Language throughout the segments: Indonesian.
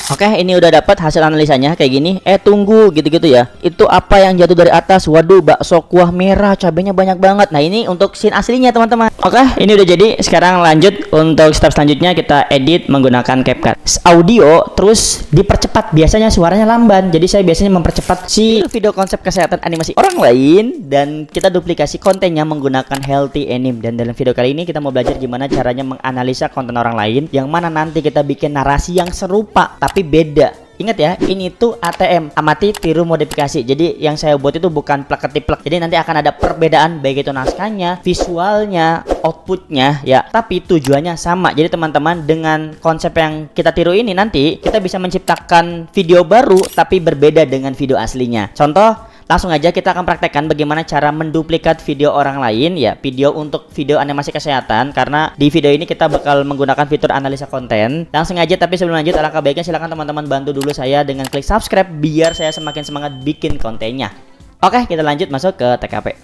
Oke, ini udah dapat hasil analisanya kayak gini. Tunggu gitu-gitu ya. Itu apa yang jatuh dari atas? Waduh, bakso kuah merah, cabenya banyak banget. Nah, ini untuk scene aslinya, teman-teman. Oke, ini udah jadi. Sekarang lanjut untuk step selanjutnya, kita edit menggunakan CapCut. Audio terus dipercepat. Biasanya suaranya lamban. Jadi saya biasanya mempercepat si video konsep kesehatan animasi orang lain dan kita duplikasi kontennya menggunakan Healthy Anime. Dan dalam video kali ini kita mau belajar gimana caranya menganalisa konten orang lain yang mana nanti kita bikin narasi yang serupa tapi beda. Ingat ya, ini tuh ATM, amati tiru modifikasi. Jadi yang saya buat itu bukan plek ketiplek. Jadi nanti akan ada perbedaan baik itu naskahnya, visualnya, outputnya ya, tapi tujuannya sama. Jadi teman-teman, dengan konsep yang kita tiru ini nanti kita bisa menciptakan video baru tapi berbeda dengan video aslinya. Contoh, langsung aja kita akan praktekkan bagaimana cara menduplikat video orang lain ya, video untuk video animasi kesehatan, karena di video ini kita bakal menggunakan fitur analisa konten. Langsung aja, tapi sebelum lanjut alangkah baiknya silahkan teman-teman bantu dulu saya dengan klik subscribe biar saya semakin semangat bikin kontennya. Oke, kita lanjut masuk ke TKP.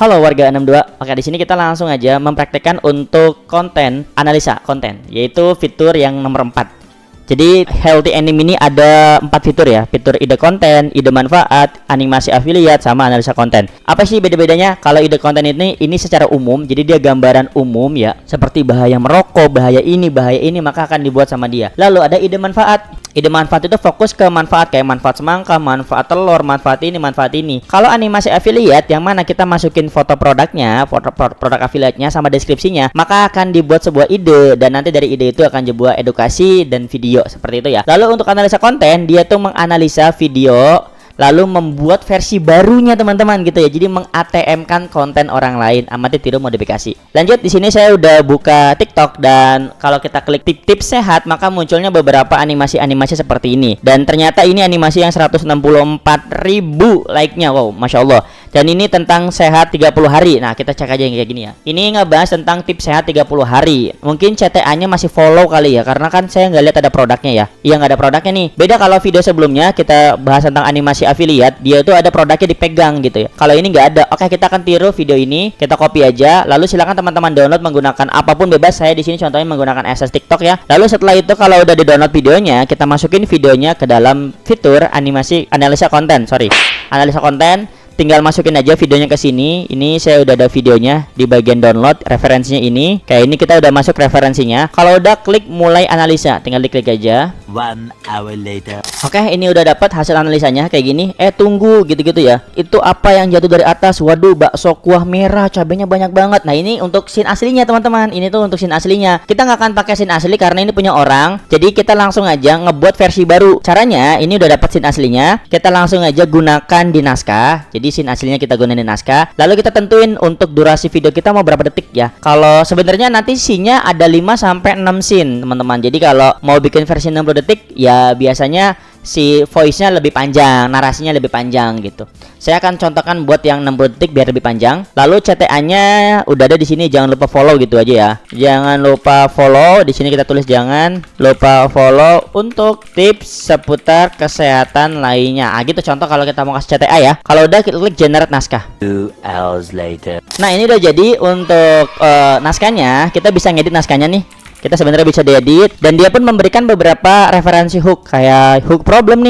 Halo warga 62. Oke, di sini kita langsung aja mempraktekkan untuk konten analisa konten, yaitu fitur yang nomor 4. Jadi Healthy Anime ini ada 4 fitur ya. Fitur ide konten, ide manfaat, animasi affiliate, sama analisa konten. Apa sih beda-bedanya? Kalau ide konten ini secara umum, jadi dia gambaran umum ya, seperti bahaya merokok, bahaya ini, maka akan dibuat sama dia. Lalu ada ide manfaat. Ide manfaat itu fokus ke manfaat, kayak manfaat semangka, manfaat telur, manfaat ini, manfaat ini. Kalau animasi affiliate yang mana kita masukin foto produknya, foto produk affiliate-nya sama deskripsinya, maka akan dibuat sebuah ide dan nanti dari ide itu akan dibuat edukasi dan video seperti itu ya. Lalu untuk analisa konten, dia tuh menganalisa video lalu membuat versi barunya teman-teman gitu ya. Jadi meng-ATM-kan konten orang lain, amati tiru modifikasi. Lanjut, di sini saya udah buka TikTok dan kalau kita klik tips sehat maka munculnya beberapa animasi-animasi seperti ini. Dan ternyata ini animasi yang 164.000 like-nya. Wow, Masya Allah. Dan ini tentang sehat 30 hari. Nah, kita cek aja yang kayak gini ya. Ini ngebahas tentang tips sehat 30 hari. Mungkin CTA-nya masih follow kali ya, karena kan saya nggak lihat ada produknya ya. Iya, nggak ada produknya nih. Beda kalau video sebelumnya kita bahas tentang animasi affiliate, dia tuh ada produknya dipegang gitu ya. Kalau ini nggak ada. Oke, kita akan tiru video ini, kita copy aja. Lalu silakan teman-teman download menggunakan apapun bebas. Saya di sini contohnya menggunakan SS TikTok ya. Lalu setelah itu kalau udah di-download videonya, kita masukin videonya ke dalam fitur analisa konten. Tinggal masukin aja videonya ke sini. Ini saya udah ada videonya di bagian download, referensinya ini. Kayak ini kita udah masuk referensinya. Kalau udah, klik mulai analisa, tinggal diklik aja. 1 hour later. Oke, ini udah dapat hasil analisanya kayak gini. Tunggu gitu-gitu ya. Itu apa yang jatuh dari atas? Waduh, bakso kuah merah, cabenya banyak banget. Nah, ini untuk scene aslinya teman-teman. Ini tuh untuk scene aslinya. Kita nggak akan pakai scene asli karena ini punya orang. Jadi kita langsung aja ngebuat versi baru. Caranya, ini udah dapat scene aslinya. Kita langsung aja gunakan di naskah. Jadi scene aslinya kita gunain di naskah. Lalu kita tentuin untuk durasi video kita mau berapa detik ya. Kalau sebenarnya nanti scene-nya ada 5 sampai 6 scene, teman-teman. Jadi kalau mau bikin versi 60 detik ya biasanya si voice-nya lebih panjang, narasinya lebih panjang gitu. Saya akan contohkan buat yang 60 detik biar lebih panjang. Lalu CTA-nya udah ada di sini, jangan lupa follow gitu aja ya. Jangan lupa follow. Di sini kita tulis jangan lupa follow untuk tips seputar kesehatan lainnya. Gitu contoh kalau kita mau kasih CTA ya. Kalau udah, klik generate naskah. 2 hours later. Nah, ini udah jadi untuk naskahnya. Kita bisa ngedit naskahnya nih. Kita sebenarnya bisa diedit dan dia pun memberikan beberapa referensi hook, kayak hook problem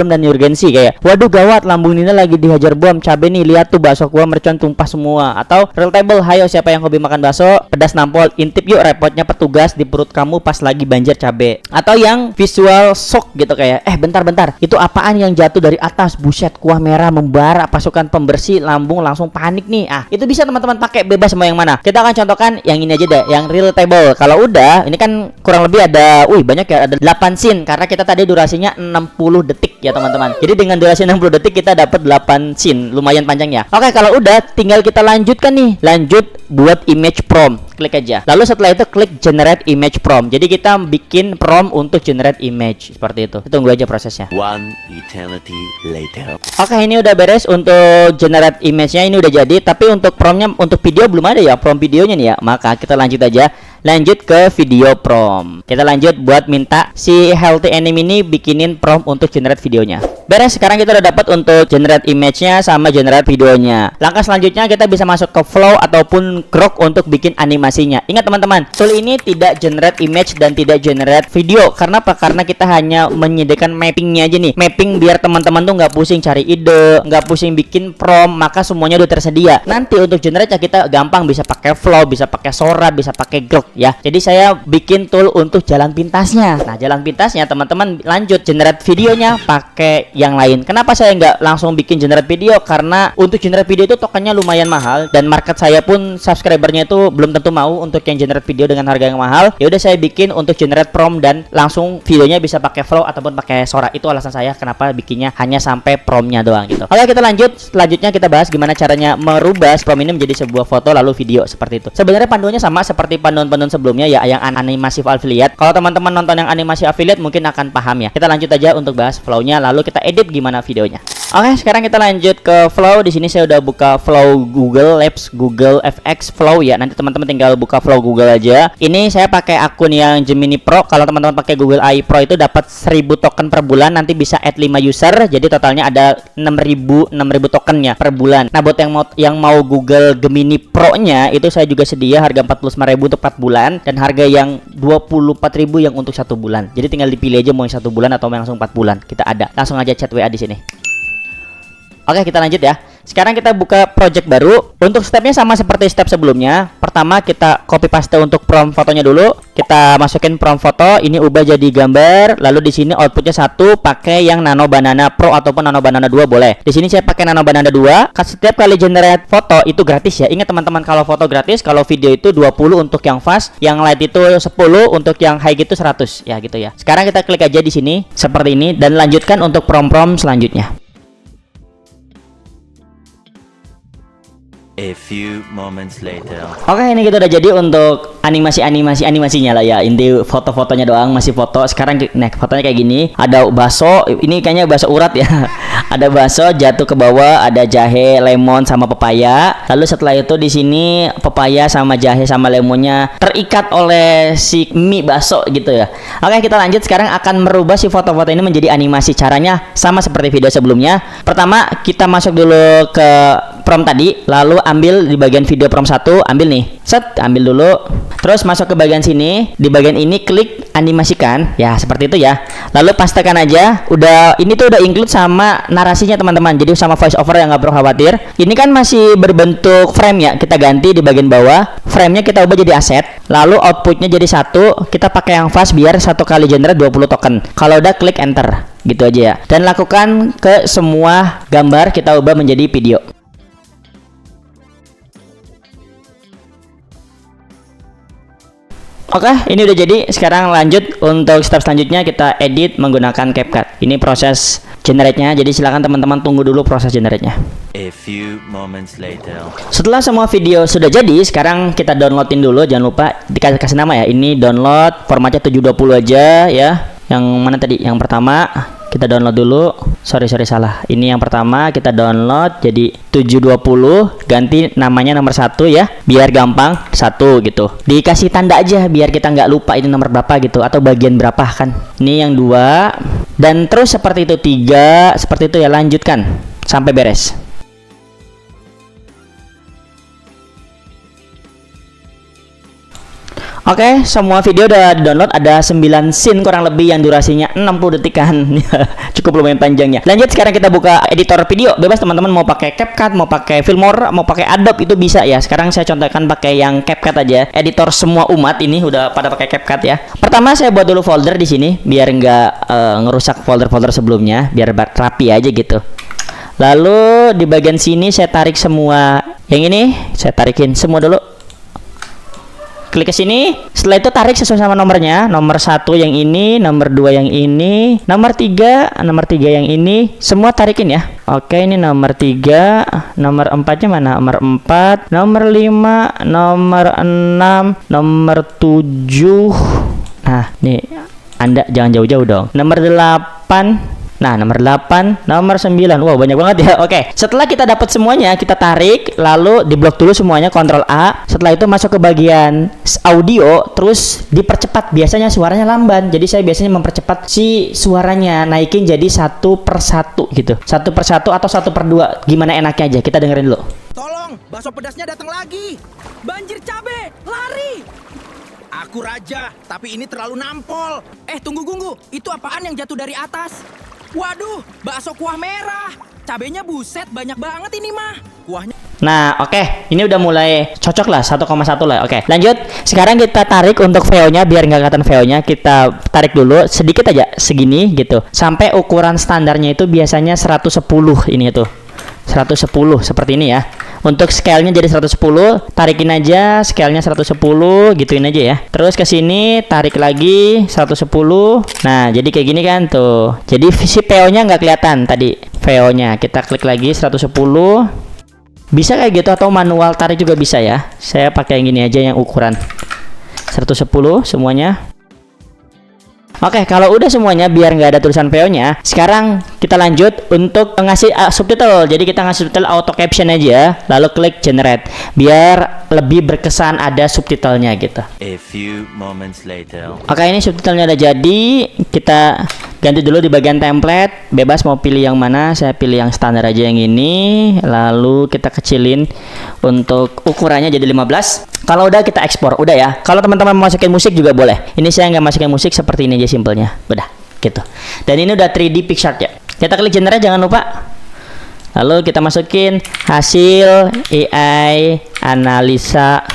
dan urgensi, kayak waduh gawat lambung Nina lagi dihajar bom cabe nih, lihat tuh bakso kuah mercon tumpah semua. Atau relatable, hayo siapa yang hobi makan bakso pedas nampol, intip yuk repotnya petugas di perut kamu pas lagi banjir cabe. Atau yang visual shock gitu, kayak bentar itu apaan yang jatuh dari atas, buset kuah merah membara, pasukan pembersih lambung langsung panik nih. Itu bisa teman-teman pakai bebas mau yang mana. Kita akan contohkan yang ini aja deh, yang relatable. Kalau udah, ini kan kurang lebih ada banyak ya, ada 8 scene karena kita tadi durasinya 60 detik ya teman-teman. Jadi dengan durasi 60 detik kita dapat 8 scene, lumayan panjang ya. Oke, kalau udah tinggal kita lanjutkan nih. Lanjut buat image prompt, klik aja. Lalu setelah itu klik generate image prompt. Jadi kita bikin prompt untuk generate image seperti itu. Tunggu aja prosesnya. 1 eternity later. Oke, ini udah beres untuk generate image-nya, ini udah jadi. Tapi untuk promptnya, untuk video belum ada ya, prompt videonya nih ya. Maka kita lanjut aja. Lanjut ke video prompt. Kita lanjut buat minta si Healthy Anime ini bikinin prompt untuk generate videonya. Beres, sekarang kita udah dapat untuk generate image-nya sama generate videonya. Langkah selanjutnya kita bisa masuk ke Flow ataupun Grok untuk bikin animasinya. Ingat teman-teman, tool ini tidak generate image dan tidak generate video. Karena apa? Karena kita hanya menyediakan mappingnya aja nih. Mapping biar teman-teman tuh nggak pusing cari ide, nggak pusing bikin prompt, maka semuanya udah tersedia. Nanti untuk generate ya kita gampang, bisa pakai Flow, bisa pakai Sora, bisa pakai Grok ya. Jadi saya bikin tool untuk jalan pintasnya. Nah, jalan pintasnya teman-teman lanjut generate videonya pakai yang lain. Kenapa saya nggak langsung bikin generate video? Karena untuk generate video itu tokennya lumayan mahal dan market saya pun subscribernya itu belum tentu mau untuk yang generate video dengan harga yang mahal. Ya udah saya bikin untuk generate prompt dan langsung videonya bisa pakai Flow ataupun pakai Sora. Itu alasan saya kenapa bikinnya hanya sampai promptnya doang gitu. Oke, kita lanjut. Selanjutnya kita bahas gimana caranya merubah prompt ini menjadi sebuah foto lalu video seperti itu. Sebenarnya panduannya sama seperti panduan-panduan sebelumnya ya, yang animasi affiliate. Kalau teman-teman nonton yang animasi affiliate mungkin akan paham ya. Kita lanjut aja untuk bahas flow-nya, lalu kita edit gimana videonya. Oke, sekarang kita lanjut ke Flow. Di sini saya udah buka Flow Google Labs, Google FX Flow ya. Nanti teman-teman tinggal buka Flow Google aja. Ini saya pakai akun yang Gemini Pro. Kalau teman-teman pakai Google AI Pro itu dapat 1000 token per bulan. Nanti bisa add 5 user. Jadi totalnya ada 6000 tokennya per bulan. Nah, buat yang mau Google Gemini Pro-nya itu saya juga sedia harga 45.000 untuk 4 bulan dan harga yang 24.000 yang untuk 1 bulan. Jadi tinggal dipilih aja mau yang 1 bulan atau yang langsung 4 bulan. Kita ada. Langsung aja chat WA di sini. Oke, kita lanjut ya. Sekarang kita buka project baru. Untuk stepnya sama seperti step sebelumnya. Pertama kita copy paste untuk prompt fotonya dulu. Kita masukin prompt foto, ini ubah jadi gambar. Lalu di sini outputnya 1, pakai yang Nano Banana Pro ataupun Nano Banana 2 boleh. Di sini saya pakai Nano Banana 2. Setiap kali generate foto itu gratis ya. Ingat teman-teman, kalau foto gratis, kalau video itu 20 untuk yang fast, yang light itu 10, untuk yang high gitu 100 ya gitu ya. Sekarang kita klik aja di sini seperti ini dan lanjutkan untuk prompt selanjutnya. A few moments later. Oke, ini kita udah jadi untuk animasinya lah ya. Inti foto-fotonya doang, masih foto. Sekarang fotonya kayak gini. Ada bakso, ini kayaknya bakso urat ya. Ada bakso jatuh ke bawah, ada jahe, lemon sama pepaya. Lalu setelah itu di sini pepaya sama jahe sama lemonnya terikat oleh si mie bakso gitu ya. Oke, kita lanjut. Sekarang akan merubah si foto-foto ini menjadi animasi. Caranya sama seperti video sebelumnya. Pertama, kita masuk dulu ke prompt tadi, lalu ambil di bagian video prompt 1, ambil nih, ambil dulu, terus masuk ke bagian sini, di bagian ini klik animasikan, ya seperti itu ya, lalu pastekan aja. Ini tuh udah include sama narasinya teman-teman, jadi sama voice over yang nggak perlu khawatir. Ini kan masih berbentuk frame ya, kita ganti di bagian bawah, framenya kita ubah jadi aset, lalu outputnya jadi 1, kita pakai yang fast biar 1 kali generate 20 token. Kalau udah klik enter, gitu aja ya, dan lakukan ke semua gambar kita ubah menjadi video. Oke, ini udah jadi. Sekarang lanjut untuk step selanjutnya, kita edit menggunakan CapCut. Ini proses generate-nya, jadi silakan teman-teman tunggu dulu proses generate-nya. A few moments later. Setelah semua video sudah jadi, sekarang kita downloadin dulu. Jangan lupa dikasih nama ya. Ini download formatnya 720 aja ya. Yang mana tadi? Yang pertama kita download dulu. Sorry salah. Ini yang pertama kita download jadi 720, ganti namanya nomor 1 ya, biar gampang 1 gitu. Dikasih tanda aja biar kita nggak lupa ini nomor berapa gitu atau bagian berapa kan. Ini yang 2 dan terus seperti itu 3, seperti itu ya, lanjutkan sampai beres. Oke, semua video udah download, ada 9 scene kurang lebih yang durasinya 60 detikan. Cukup lumayan panjangnya. Lanjut, sekarang kita buka editor video. Bebas teman-teman mau pakai CapCut, mau pakai Filmora, mau pakai Adobe itu bisa ya. Sekarang saya contohkan pakai yang CapCut aja. Editor semua umat ini udah pada pakai CapCut ya. Pertama saya buat dulu folder di sini biar nggak ngerusak folder-folder sebelumnya, biar rapi aja gitu. Lalu di bagian sini saya tarik semua yang ini, saya tarikin semua dulu. Klik ke sini, setelah itu tarik sesuai sama nomornya. Nomor 1 yang ini, nomor 2 yang ini, nomor 3 yang ini, semua tarikin ya. Oke, ini nomor 3, nomor 4-nya mana? Nomor 4, nomor 5, nomor 6, nomor 7. Nah, nih Anda jangan jauh-jauh dong. Nomor 8, Nah, nomor 8, nomor 9. Wow, banyak banget ya. Oke, setelah kita dapat semuanya, kita tarik, lalu diblok dulu semuanya, Ctrl A. Setelah itu masuk ke bagian audio, terus dipercepat. Biasanya suaranya lamban, jadi saya biasanya mempercepat si suaranya, naikin jadi 1/1 gitu. 1/1 atau 1/2, gimana enaknya aja. Kita dengerin dulu. Tolong, bakso pedasnya datang lagi. Banjir cabe, lari. Aku raja, tapi ini terlalu nampol. Tunggu, itu apaan yang jatuh dari atas? Waduh, bakso kuah merah. Cabenya buset, banyak banget ini mah. Kuahnya. Nah, oke, ini udah mulai cocok lah, 1,1 lah. Oke, lanjut. Sekarang kita tarik untuk VO-nya biar nggak kelihatan VO-nya. Kita tarik dulu sedikit aja, segini gitu. Sampai ukuran standarnya itu biasanya 110 ini tuh. 110 seperti ini ya. Untuk scale-nya jadi 110, tarikin aja scale-nya 110, gituin aja ya. Terus ke sini tarik lagi 110. Nah, jadi kayak gini kan tuh. Jadi si PO-nya nggak kelihatan tadi. VO-nya kita klik lagi 110. Bisa kayak gitu atau manual tarik juga bisa ya. Saya pakai yang gini aja yang ukuran 110 semuanya. Oke, kalau udah semuanya biar nggak ada tulisan PO-nya, sekarang kita lanjut untuk ngasih subtitle. Jadi kita ngasih subtitle auto caption aja, lalu klik generate biar lebih berkesan ada subtitlenya gitu. A few moments later. Oke, ini subtitlenya udah jadi. Kita ganti dulu di bagian template. Bebas mau pilih yang mana. Saya pilih yang standar aja yang ini. Lalu kita kecilin untuk ukurannya jadi 15. Kalau udah kita ekspor, udah ya. Kalau teman-teman mau masukin musik juga boleh. Ini saya nggak masukin musik, seperti ini aja simpelnya. Udah, gitu. Dan ini udah 3D picture ya. Kita klik generate jangan lupa. Lalu kita masukin hasil AI analisa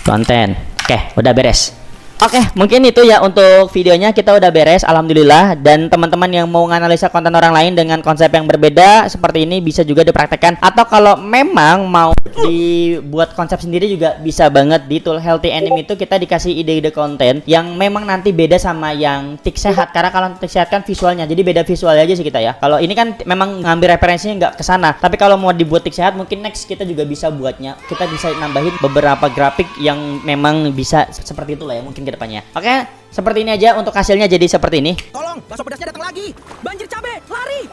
konten. Oke, udah beres. Oke, mungkin itu ya untuk videonya, kita udah beres, alhamdulillah. Dan teman-teman yang mau menganalisa konten orang lain dengan konsep yang berbeda seperti ini bisa juga dipraktekkan. Atau kalau memang mau dibuat konsep sendiri juga bisa banget. Di tool Healthy Anime itu kita dikasih ide-ide konten yang memang nanti beda sama yang tik sehat. Karena kalau tik sehat kan visualnya, jadi beda visualnya aja sih kita ya. Kalau ini kan memang ngambil referensinya nggak ke sana. Tapi kalau mau dibuat tik sehat, mungkin next kita juga bisa buatnya. Kita bisa nambahin beberapa grafik yang memang bisa seperti itulah ya mungkin ke depannya. Oke, seperti ini aja untuk hasilnya jadi seperti ini. Tolong, bakso pedasnya datang lagi. Banjir cabe, lari.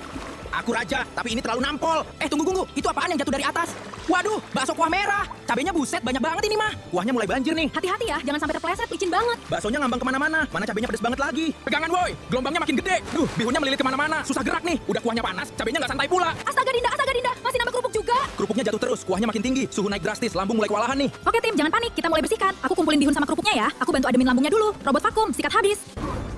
Aku raja, tapi ini terlalu nampol. Tunggu, itu apaan yang jatuh dari atas? Waduh, bakso kuah merah. Cabenya buset, banyak banget ini mah. Kuahnya mulai banjir nih. Hati-hati ya, jangan sampai terpeleset, licin banget. Baksonya ngambang kemana-mana. Mana cabenya pedes banget lagi. Pegangan woi, gelombangnya makin gede. Bihunnya melilit kemana-mana. Susah gerak nih. Udah kuahnya panas, cabenya nggak santai pula. Astaga Dinda, masih nambah kerupuk juga. Kerupuknya jatuh terus, kuahnya makin tinggi. Suhu naik drastis, lambung mulai kewalahan nih. Oke tim, jangan panik, kita mulai bersihkan. Aku kumpulin bihun sama kerupuknya ya. Aku bantu ademin lambungnya dulu. Robot vakum, sikat habis.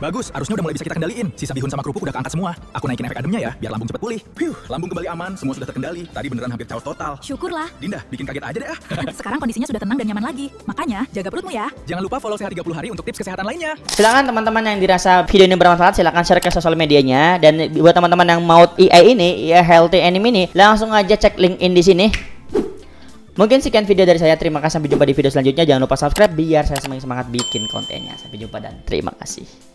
Bagus, harusnya udah mulai bisa kita kendaliin. Sisa bihun sama kerupuk udah keangkat semua. Aku naikin efek ademnya ya, biar lambung cepet pulih. Lambung kembali aman, semua sudah terkendali. Tadi beneran hampir chaos total. Syukurlah. Dinda, bikin kaget aja deh ah. Sekarang kondisinya sudah tenang dan nyaman lagi. Makanya, jaga perutmu ya. Jangan lupa follow Sehat 30 Hari untuk tips kesehatan lainnya. Silakan teman-teman yang dirasa video ini bermanfaat, silakan share ke sosial medianya. Dan buat teman-teman yang mau AI ini, ya Healthy Anime ini, langsung aja cek link in di sini. Mungkin sekian video dari saya. Terima kasih, sampai jumpa di video selanjutnya. Jangan lupa subscribe biar saya semakin semangat bikin kontennya. Sampai jumpa dan terima kasih.